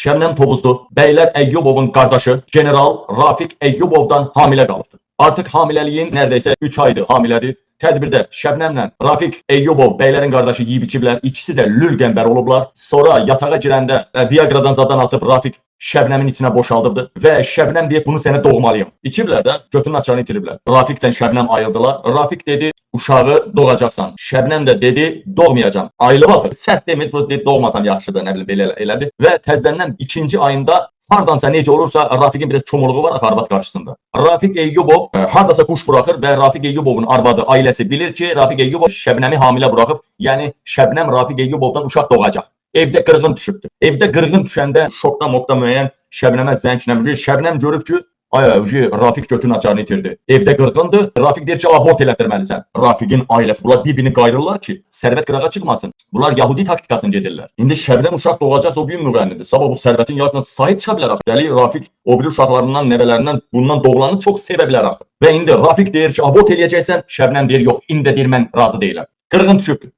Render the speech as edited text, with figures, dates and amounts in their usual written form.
Şəbnəm Tovuzlu, Bəylər Əyyubovun qardaşı General Rafiq Əyyubovdan hamilə qalıbdır. Artıq hamiləliyin neredeyse 3 aydır hamilədir. Tədbirdə Şəbnəmlə Rafiq Əyyubov bəylərin qardaşı yeyib içiblər. İkisi də lül qəmbər olublar. Sonra yatağa girəndə Viagradan zadan atıb Rafiq Şəbnəmin içinə boşaldıbdı və Şəbnəm deyib bunu sənə doğmalıyım. İçiblər də götünün açarını itiriblər. Rafiqdən Şəbnəm ayrıldılar. Rafiq dedi uşağı doğacaqsan. Şəbnəm də dedi doğmayacağam. Ayılıb axı. Sərt demir, prost deyib doğmasan yaxşıdır, nə bilim belə elədi. Və təzədən ikinci ayında hardansa necə olursa Rafiqin biraz çomuluğu var arvad qarşısında. Rafiq Əyyubov hardasa quş buraxır və Rafiq Əyyubovun arvadı, ailəsi bilir ki, Rafiq Əyyubov Şəbnəmi hamilə buraxıb. Yəni Şəbnəm Rafiq Əyyubovdan uşaq doğacaq. Evdə qırğın düşübdür. Evdə qırğın düşəndə şokda mokda müəyyən Şəbnəmə zəngləmir. Şəbnəm görüb ki, Rafiq götünün açarını itirdi. Evdə qırğındır. Rafiq deyir ki, abort elətdirməlisən. Rafiqin ailəsi bunlar bir-birini qayırırlar ki, sərvət qırağa çıxmasın. Bunlar Yahudi taktikasını gedirlər. İndi Şəbnəm uşaq doğacaqsa o gün müğənnidir. Sabah bu sərvətin yarısına sahib çıxa bilər axı. Dəli Rafiq o biri uşaqlarından, nəvələrindən bundan doğulanı çox sevə bilər axı. Və indi Rafiq deyir ki, abort eləyəcəksən. Şəbnəm deyir, yox, indi deyir mən razı deyiləm. Qırğın düşübdür.